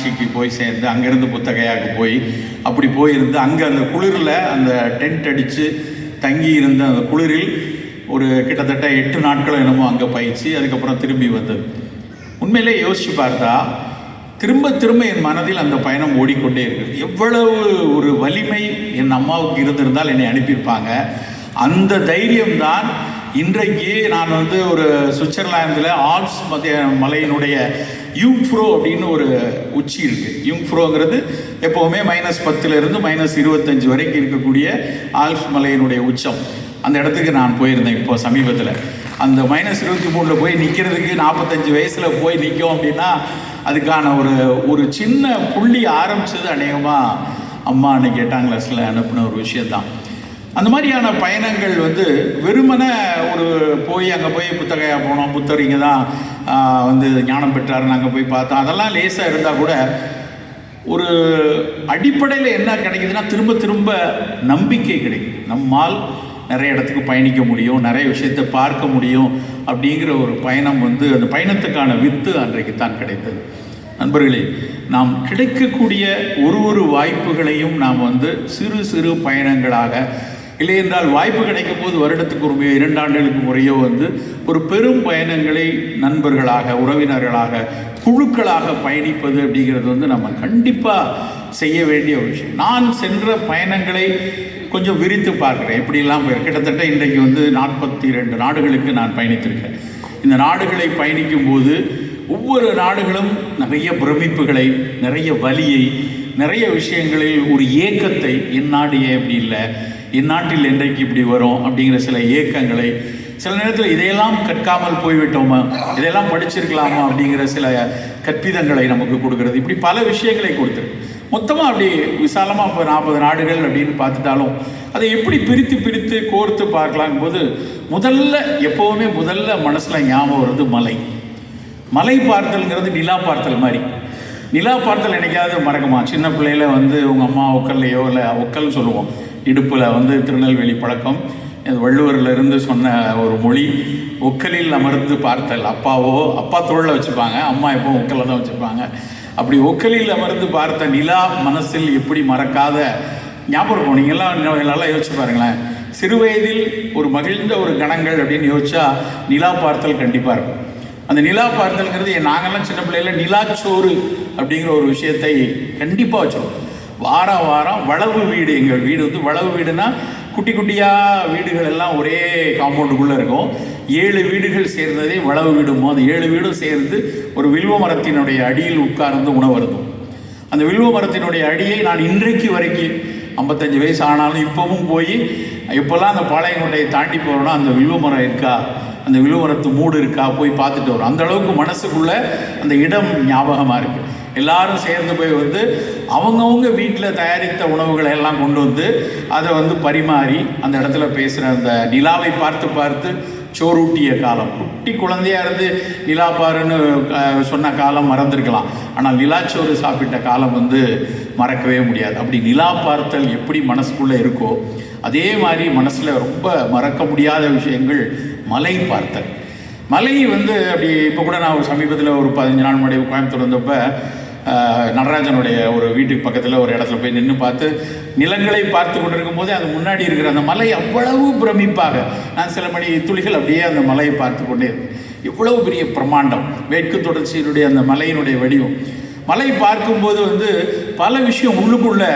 காஞ்சிக்கு போய் சேர்ந்து அங்கேருந்து புத்தகையாவுக்கு போய் அப்படி போயிருந்து அங்கே அந்த குளிரில் அந்த டென்ட் அடித்து தங்கி இருந்த அந்த குளிரில் ஒரு கிட்டத்தட்ட 8 நாட்களும் என்னமோ அங்கே பயிற்சி, அதுக்கப்புறம் திரும்பி வந்தது. உண்மையிலே யோசித்து பார்த்தா திரும்ப திரும்ப என் மனதில் அந்த பயணம் ஓடிக்கொண்டே இருக்குது. எவ்வளவு ஒரு வலிமை என் அம்மாவுக்கு இருந்திருந்தால் என்னை அனுப்பியிருப்பாங்க. அந்த தைரியம்தான் இன்றைக்கு நான் ஒரு சுவிட்சர்லாந்தில் ஆல்ப்ஸ் மலையினுடைய யூங்ஃப்ரோ அப்படின்னு ஒரு உச்சி இருக்குது. யூங்ஃப்ரோங்கிறது எப்போவுமே -10 -25 வரைக்கும் இருக்கக்கூடிய ஆல்ப்ஸ் மலையினுடைய உச்சம். அந்த இடத்துக்கு நான் போயிருந்தேன் இப்போ சமீபத்தில். அந்த -23 போய் நிற்கிறதுக்கு 45 வயசில் போய் நிற்கும் அப்படின்னா அதுக்கான ஒரு சின்ன புள்ளி ஆரம்பித்தது அநேகமாக அம்மா அன்னைக்கு 8ஆம் கிளாஸில் அனுப்பின ஒரு விஷயந்தான். அந்த மாதிரியான பயணங்கள் வெறுமனே போய் அங்கே போய் புத்தகையாக போனோம், புத்தர் இங்கே தான் ஞானம் பெற்றார், நாங்கள் போய் பார்த்தோம், அதெல்லாம் லேசாக இருந்தால் கூட ஒரு அடிப்படையில் என்ன கிடைக்குதுன்னா திரும்ப திரும்ப நம்பிக்கை கிடைக்குது. நம்மால் நிறைய இடத்துக்கு பயணிக்க முடியும், நிறைய விஷயத்தை பார்க்க முடியும் அப்படிங்கிற ஒரு பயணம் அந்த பயணத்துக்கான வித்து அன்றைக்கு தான் கிடைத்தது. நண்பர்களே, நாம் கிடைக்கக்கூடிய ஒரு வாய்ப்புகளையும் நாம் சிறு சிறு பயணங்களாக, இல்லை என்றால் வாய்ப்பு கிடைக்கும் போது வருடத்துக்கு ஒரு 2 ஆண்டுகளுக்கு முறையோ ஒரு பெரும் பயணங்களை நண்பர்களாக, உறவினர்களாக, குழுக்களாக பயணிப்பது அப்படிங்கிறது நம்ம கண்டிப்பாக செய்ய வேண்டிய ஒரு விஷயம். நான் சென்ற பயணங்களை கொஞ்சம் விரித்து பார்க்குறேன். எப்படிலாம் கிட்டத்தட்ட இன்றைக்கு 42 நாடுகளுக்கு நான் பயணித்திருக்கேன். இந்த நாடுகளை பயணிக்கும் போது ஒவ்வொரு நாடுகளும் நிறைய பிரமிப்புகளை, நிறைய வலியை, நிறைய விஷயங்களில் ஒரு ஏக்கத்தை, என் நாடு ஏன் இப்படி இல்லை, என் நாட்டில் என்றைக்கு இப்படி வரும் அப்படிங்கிற சில ஏக்கங்களை, சில நேரத்தில் இதையெல்லாம் கற்காமல் போய்விட்டோமா, இதையெல்லாம் படிச்சிருக்கலாமா அப்படிங்கிற சில கற்பிதங்களை நமக்கு கொடுக்கறது, இப்படி பல விஷயங்களை கொடுத்துருக்கு. மொத்தமாக அப்படி விசாலமாக இப்போ 40 நாடுகள் அப்படின்னு பார்த்துட்டாலும் அதை எப்படி பிரித்து கோர்த்து பார்க்கலாங்கும் போது எப்போவுமே முதல்ல மனசில் ஞாபகம் வருது மலை பார்த்தல்ங்கிறது நிலா பார்த்தல் மாதிரி. நிலா பார்த்தல் என்னைக்காவது மறக்குமா? சின்ன பிள்ளையில உங்கள் அம்மா ஒக்கல்லையோ, இல்லை ஒக்கல்னு சொல்லுவோம், இடுப்பில் திருநெல்வேலி பழக்கம், வள்ளுவரிலிருந்து சொன்ன ஒரு மொழி, ஒக்கலில் அமர்ந்து பார்த்தல். அப்பா தோளில் வச்சுப்பாங்க, அம்மா எப்போ ஒக்கலில் தான் வச்சுருப்பாங்க. அப்படி ஒக்கலில் அமர்ந்து பார்த்த நிலா மனசில் எப்படி மறக்காத ஞாபகம் இருக்கும். நீங்கள்லாம் நல்லா யோசிச்சு பாருங்களேன். சிறு வயதில் ஒரு மகிழ்ந்த ஒரு கணங்கள் அப்படின்னு யோசிச்சா நிலா பார்த்தல் கண்டிப்பாக இருக்கும். அந்த நிலா பார்த்தல்ங்கிறது நாங்கள்லாம் சின்ன பிள்ளையில் நிலாச்சோறு அப்படிங்கிற ஒரு விஷயத்தை கண்டிப்பாக வச்சுருவோம். வாரம் வளவு வீடு, எங்கள் வீடு வளவு வீடுனா குட்டி குட்டியாக வீடுகள் எல்லாம் ஒரே காம்பவுண்டுக்குள்ளே இருக்கும். 7 வீடுகள் சேர்ந்ததே வளவு வீடுமோ. அந்த 7 வீடும் சேர்ந்து ஒரு வில்வ மரத்தினுடைய அடியில் உட்கார்ந்து உணவருந்தும். அந்த வில்வ மரத்தினுடைய அடியை நான் இன்றைக்கு வரைக்கும் 55 வயசு ஆனாலும் இப்போவும் போய் இப்போல்லாம் அந்த பாளையங்கோட்டையை தாண்டி போகிறோன்னா அந்த வில்வ மரம் இருக்கா, அந்த வில்வ மரத்து மூடு இருக்கா, போய் பார்த்துட்டு வரும். அந்த அளவுக்கு மனசுக்குள்ளே அந்த இடம் ஞாபகமாக இருக்குது. எல்லாரும் சேர்ந்து போய் அவங்கவுங்க வீட்டில் தயாரித்த உணவுகளை எல்லாம் கொண்டு அதை பரிமாறி அந்த இடத்துல பேசுகிற அந்த நிலாவை பார்த்து சோறூட்டிய காலம். குட்டி குழந்தையாக இருந்து நிலா பாருன்னு சொன்ன காலம் மறந்துருக்கலாம், ஆனால் நிலாச்சோறு சாப்பிட்ட காலம் மறக்கவே முடியாது. அப்படி நிலா பார்த்தல் எப்படி மனசுக்குள்ளே இருக்கோ அதே மாதிரி மனசில் ரொம்ப மறக்க முடியாத விஷயங்கள் மலை பார்த்தல். மலை அப்படி இப்போ கூட நான் ஒரு சமீபத்தில் ஒரு 15 நாள் முன்னாடி கோயம்புத்தூர் வந்தப்போ நடராஜனுடைய ஒரு வீட்டுக்கு பக்கத்தில் ஒரு இடத்துல போய் நின்று பார்த்து நிலங்களை பார்த்து கொண்டு இருக்கும்போது அது முன்னாடி இருக்கிற அந்த மலை அவ்வளவு பிரமிப்பாக, நான் சில மணி துளிகள் அப்படியே அந்த மலையை பார்த்து கொண்டே இருந்தேன். எவ்வளவு பெரிய பிரம்மாண்டம், மேற்கு தொடர்ச்சியினுடைய அந்த மலையினுடைய வடிவம். மலை பார்க்கும்போது பல விஷயம் உள்ளுக்குள்ளே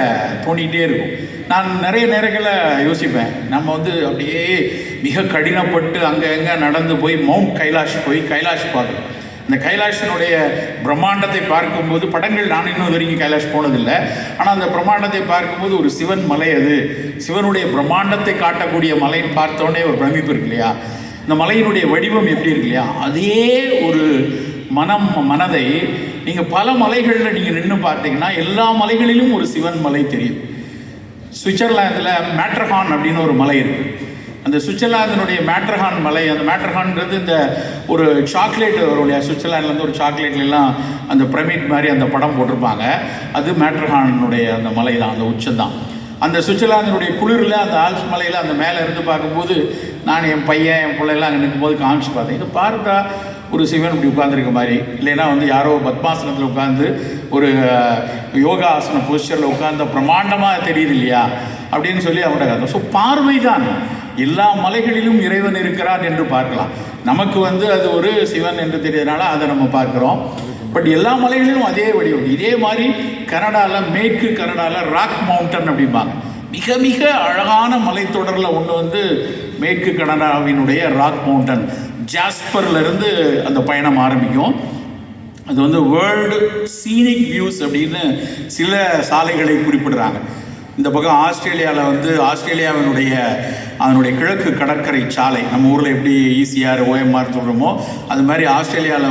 தோண்டிகிட்டே இருக்கும். நான் நிறைய நேரங்களில் யோசிப்பேன், நம்ம அப்படியே மிக கடினப்பட்டு அங்கே நடந்து போய் மவுண்ட் கைலாஷ் போய் கைலாஷ் பார்க்கணும். இந்த கைலாஷனுடைய பிரம்மாண்டத்தை பார்க்கும்போது படங்கள், நான் இன்னும் வரைக்கும் கைலாஷ் போனதில்லை, ஆனால் அந்த பிரம்மாண்டத்தை பார்க்கும்போது ஒரு சிவன் மலை, அது சிவனுடைய பிரம்மாண்டத்தை காட்டக்கூடிய மலைன்னு பார்த்தோன்னே ஒரு பிரமிப்பு இருக்கு இல்லையா? இந்த மலையினுடைய வடிவம் எப்படி இருக்கு இல்லையா? அதே ஒரு மனதை நீங்கள் பல மலைகளில் நீங்கள் நின்று பார்த்தீங்கன்னா எல்லா மலைகளிலும் ஒரு சிவன் மலை தெரியும். சுவிட்சர்லாந்தில் மேட்ரஹான் அப்படின்னு ஒரு மலை இருக்குது. அந்த சுவிட்சர்லாந்தினுடைய மேட்ரஹான் மலை, அந்த மேட்ரஹான்றது இந்த ஒரு சாக்லேட் வரும் இல்லையா, சுவிட்சர்லாண்ட்லேருந்து ஒரு சாக்லேட்லாம் அந்த பிரமிட் மாதிரி அந்த படம் போட்டிருப்பாங்க, அது மேட்ரஹானுடைய அந்த மலை தான், அந்த உச்சம் தான். அந்த சுவிட்சர்லாந்தினுடைய குளிரில் அந்த ஆல்ப்ஸ் மலையில் அந்த மேலே இருந்து பார்க்கும்போது நான் என் பையன் என் பிள்ளைலாம் அங்கே நிற்கும்போது காமிச்சு பார்த்தேன். இதை பார்த்தா ஒரு சிவன் இப்படி உட்காந்துருக்க மாதிரி, இல்லைன்னா யாரோ பத்மாசனத்தில் உட்காந்து ஒரு யோகாசன பொசிஷரில் உட்கார்ந்த பிரமாண்டமாக தெரியுது இல்லையா அப்படின்னு சொல்லி அவங்களோட கதை. ஸோ பார்வைதான். எல்லா மலைகளிலும் இறைவன் இருக்கிறான் என்று பார்க்கலாம். நமக்கு அது ஒரு சிவன் என்று தெரியறதுனால அதை நம்ம பார்க்குறோம். பட் எல்லா மலைகளிலும் அதே வடிவம். இதே மாதிரி கனடாவில், மேற்கு கனடாவில் ராக் மவுண்டன் அப்படிம்பாங்க. மிக மிக அழகான மலைத்தொடரில் ஒன்று மேற்கு கனடாவினுடைய ராக் மவுண்டன். ஜாஸ்பர்லேருந்து அந்த பயணம் ஆரம்பிக்கும். அது வேர்ல்டு சீனிக் வியூஸ் அப்படின்னு சில சாலைகளை குறிப்பிடுறாங்க. இந்த பக்கம் ஆஸ்திரேலியாவில் அதனுடைய கிழக்கு கடற்கரை சாலை, நம்ம ஊரில் எப்படி ஈசிஆர் ஓஎம்ஆர் சொல்கிறோமோ அது மாதிரி ஆஸ்திரேலியாவில்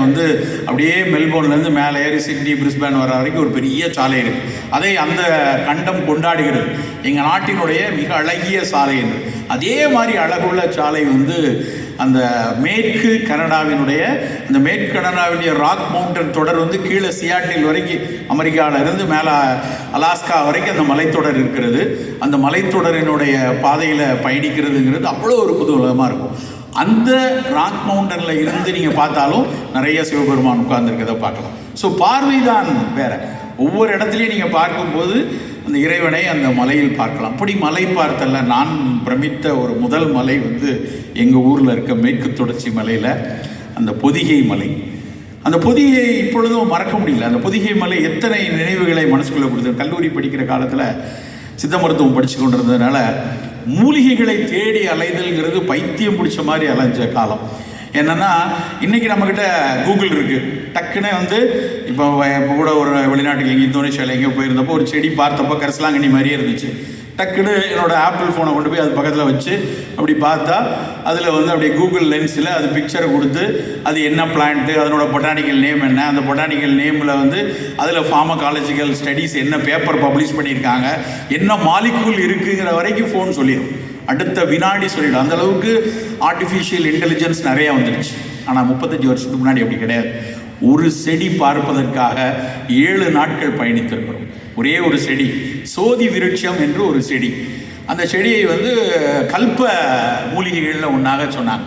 அப்படியே மெல்போர்ன்லேருந்து மேலே ஏறி சிட்னி பிரிஸ்பேன் வர வரைக்கும் ஒரு பெரிய சாலை இருக்குது. அதை அந்த கண்டம் கொண்டாடுகிறது. எங்கள் நாட்டினுடைய மிக அழகிய சாலை என்று. அதே மாதிரி அழகுள்ள சாலை அந்த மேற்கு கனடாவினுடைய ராக் மவுண்டன் தொடர் கீழே சியாட்டில் வரைக்கும், அமெரிக்காவில் இருந்து மேலே அலாஸ்கா வரைக்கும் அந்த மலைத்தொடர் இருக்கிறது. அந்த மலைத்தொடரினுடைய பாதையில் பயணிக்கிறதுங்கிறது அவ்வளோ ஒரு குதூகலமாக இருக்கும். அந்த ராக் மவுண்டனில் இருந்து நீங்கள் பார்த்தாலும் நிறைய சிவபெருமான் உட்கார்ந்துருக்கிறத பார்க்கலாம். ஸோ பார்வைதான் வேற. ஒவ்வொரு இடத்துலையும் நீங்கள் பார்க்கும்போது அந்த இறைவனை அந்த மலையில் பார்க்கலாம். அப்படி மலை பார்த்தல நான் பிரமித்த ஒரு முதல் மலை எங்கள் ஊரில் இருக்க மேற்கு தொடர்ச்சி மலையில் அந்த பொதிகை மலை. அந்த பொதிகை இப்பொழுதும் மறக்க முடியல. அந்த பொதிகை மலை எத்தனை நினைவுகளை மனசுக்குள்ளே கொடுத்தது. கல்லூரி படிக்கிற காலத்தில் சித்த மருத்துவம் படித்து கொண்டிருந்ததுனால மூலிகைகளை தேடி அலைதல்ங்கிறது பைத்தியம் பிடிச்ச மாதிரி அலைஞ்ச காலம். என்னென்னா இன்றைக்கி நம்மக்கிட்ட கூகுள் இருக்குது. டக்குன்னு இப்போ கூட ஒரு வெளிநாட்டுக்கு எங்கே இந்தோனேஷியாவில் எங்கேயோ போயிருந்தப்போ ஒரு செடி பார்த்தப்போ கரிசலாங்கண்ணி மாதிரியே இருந்துச்சு. டக்குன்னு என்னோடய ஆப்பிள் ஃபோனை கொண்டு போய் அது பக்கத்தில் வச்சு அப்படி பார்த்தா அதில் அப்படியே கூகுள் லென்ஸில் அது பிக்சரை கொடுத்து அது என்ன பிளான்ட்டு, அதனோட பொட்டானிக்கல் நேம் என்ன, அந்த பொட்டானிக்கல் நேமில் அதில் ஃபார்மகாலஜிக்கல் ஸ்டடீஸ் என்ன பேப்பர் பப்ளிஷ் பண்ணியிருக்காங்க, என்ன மாலிகூல் இருக்குங்கிற வரைக்கும் ஃபோன் சொல்லிடும். அடுத்த வினாடி சொல்லிடும். அந்தளவுக்கு ஆர்டிஃபிஷியல் இன்டெலிஜென்ஸ் நிறையா வந்துடுச்சு. ஆனால் 35 வருஷத்துக்கு முன்னாடி அப்படி கிடையாது. ஒரு செடி பார்ப்பதற்காக 7 நாட்கள் பயணித்திருக்கிறோம். ஒரே ஒரு செடி, சோதி விருட்சம் என்று ஒரு செடி. அந்த செடியை கல்ப மூலிகைகளில் ஒன்றாக சொன்னாங்க.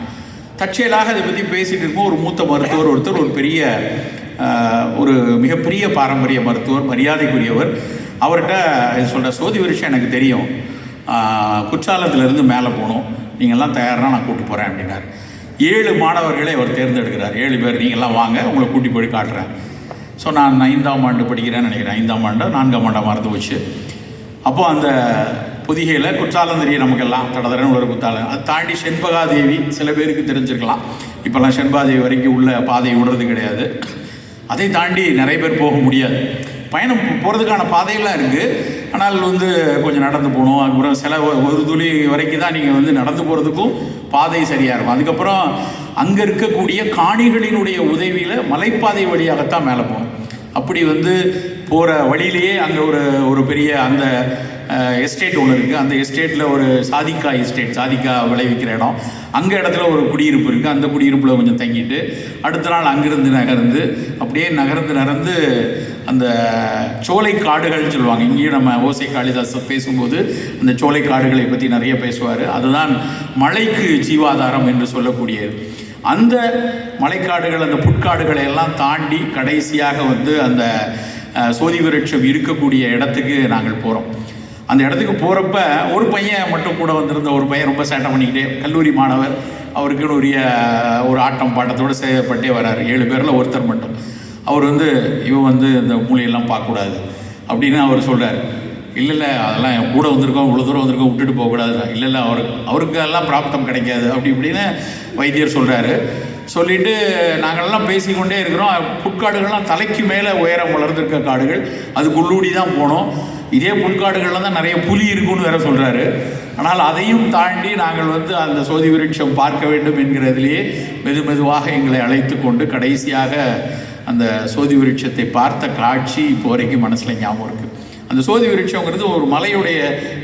தற்செயலாக அதை பற்றி பேசிகிட்டு இருக்கும் ஒரு மூத்த மருத்துவர் ஒருத்தர், ஒரு பெரிய ஒரு மிகப்பெரிய பாரம்பரிய மருத்துவர், மரியாதைக்குரியவர். அவர்கிட்ட இது சொல்கிற, சோதி விருட்சம் எனக்கு தெரியும், குற்றாலத்திலேருந்து மேலே போகணும், நீங்கள்லாம் தயாராக நான் கூப்பிட்டு போகிறேன் அப்படின்னார். 7 மாணவர்களை அவர் தேர்ந்தெடுக்கிறார். 7 பேர், நீங்கள்லாம் வாங்க, உங்களை கூட்டி போய் காட்டுறேன். ஸோ நான் 5ஆம் ஆண்டு படிக்கிறேன்னு நினைக்கிறேன். 5ஆம் ஆண்டு 4ஆம் ஆண்டாக மறந்து போச்சு. அப்போது அந்த பொதிகையில் குற்றாலம் தெரியும் நமக்கெல்லாம், தடதரன்னு ஒரு குற்றாலம். அதை தாண்டி செண்பகாதேவி சில பேருக்கு தெரிஞ்சிருக்கலாம். இப்போல்லாம் செண்பகாதேவி வரைக்கும் உள்ள பாதையை விடுறது கிடையாது. அதை தாண்டி நிறைய பேர் போக முடியாது. பயணம் போகிறதுக்கான பாதையெல்லாம் இருக்குது. ஆனால் கொஞ்சம் நடந்து போகணும். அதுக்கப்புறம் சில ஒரு துளி வரைக்கும் தான் நீங்கள் நடந்து போகிறதுக்கும் பாதை சரியாக இருக்கும். அதுக்கப்புறம் அங்கே இருக்கக்கூடிய காணிகளினுடைய உதவியில் மலைப்பாதை வழியாகத்தான் மேலே போகணும். அப்படி போகிற வழியிலேயே அங்கே ஒரு பெரிய அந்த எஸ்டேட் ஒன்று இருக்குது. அந்த எஸ்டேட்டில் ஒரு சாதிக்கா விளைவிக்கிற இடம். அங்கே இடத்துல ஒரு குடியிருப்பு இருக்குது. அந்த குடியிருப்பில் கொஞ்சம் தங்கிட்டு அடுத்த நாள் அங்கிருந்து நகர்ந்து அப்படியே நகர்ந்து அந்த சோலை காடுகள்னு சொல்லுவாங்க. இங்கேயும் நம்ம ஓசை காளிதாஸ் பேசும்போது அந்த சோலை காடுகளை பற்றி நிறைய பேசுவார். அதுதான் மலைக்கு ஜீவாதாரம் என்று சொல்லக்கூடியது. அந்த மலைக்காடுகள், அந்த புட்காடுகளை எல்லாம் தாண்டி கடைசியாக அந்த சோதி விருட்சம் இருக்கக்கூடிய இடத்துக்கு நாங்கள் போகிறோம். அந்த இடத்துக்கு போகிறப்ப ஒரு பையன் மட்டும் கூட வந்திருந்த ஒரு பையன் ரொம்ப சேட்டை பண்ணிக்கிட்டே, கல்லூரி மாணவர், அவருக்குன்னு ஒரு ஆட்டம் பாட்டத்தோடு செய்யப்பட்டே வர்றார். 7 பேரில் ஒருத்தர் மட்டும். அவர் இவன் இந்த மூலையெல்லாம் பார்க்கக்கூடாது அப்படின்னு அவர் சொல்கிறார். இல்லை அதெல்லாம் என் கூட வந்திருக்கோம், இவ்வளோ தூரம் வந்திருக்கோம், விட்டுட்டு போகக்கூடாது. இல்லை அவருக்கு எல்லாம் பிராப்தம் கிடைக்காது அப்படி இப்படின்னு வைத்தியர் சொல்கிறாரு. சொல்லிவிட்டு நாங்கள்லாம் பேசிக்கொண்டே இருக்கிறோம். புட்காடுகள்லாம் தலைக்கு மேலே உயரம் வளர்ந்துருக்க காடுகள், அதுக்குள்ளூடி தான் போனோம். இதே புல்காடுகளில் தான் நிறைய புலி இருக்குன்னு வேற சொல்கிறாரு. ஆனால் அதையும் தாண்டி நாங்கள் அந்த சோதி விருட்சம் பார்க்க வேண்டும் என்கிறதிலேயே மெதுவாக எங்களை அழைத்து கொண்டு கடைசியாக அந்த சோதி விருட்சத்தை பார்த்த காட்சி இப்போ வரைக்கும் மனசில் ஞாபகம் இருக்குது. அந்த சோதி விருட்சங்கிறது ஒரு மலையுடைய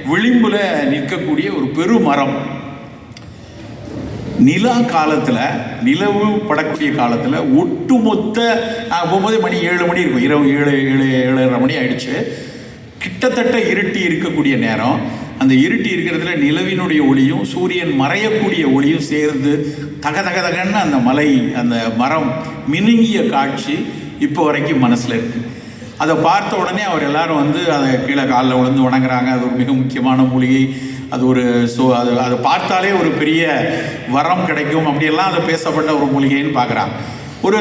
விளிம்பில் நிற்கக்கூடிய ஒரு பெருமரம். நிலா காலத்தில், நிலவு படக்கூடிய காலத்தில் ஒட்டுமொத்த, நாங்கள் போகும்போதே மணி 7 மணி இருக்கும், இரவு 7:30 மணி ஆயிடுச்சு. கிட்டத்தட்ட இருட்டி இருக்கக்கூடிய நேரம். அந்த இருட்டி இருக்கிறதுல நிலவினுடைய ஒளியும் சூரியன் மறையக்கூடிய ஒளியும் சேர்ந்து தகன்னு அந்த மலை, அந்த மரம் மினுங்கிய காட்சி இப்போ வரைக்கும் மனசில் இருக்குது. அதை பார்த்த உடனே அவர் எல்லாரும் வந்து அதை கீழே காலில் விழுந்து வணங்குறாங்க. அது ஒரு மிக முக்கியமான மூலிகை, அது ஒரு அதை பார்த்தாலே ஒரு பெரிய வரம் கிடைக்கும், அப்படியெல்லாம் அதை பேசப்பட்ட ஒரு மூலிகைன்னு பார்க்குறாங்க. ஒரு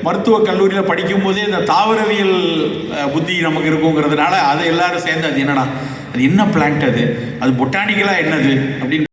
மருத்துவக் கல்லூரியில் படிக்கும்போதே இந்த தாவரவியல் புத்தி நமக்கு இருக்குங்கிறதுனால அதை எல்லாரும் சேர்ந்து அது என்னடா, அது என்ன பிளான்ட், அது பொட்டானிக்கலாக என்னது அப்படின்னு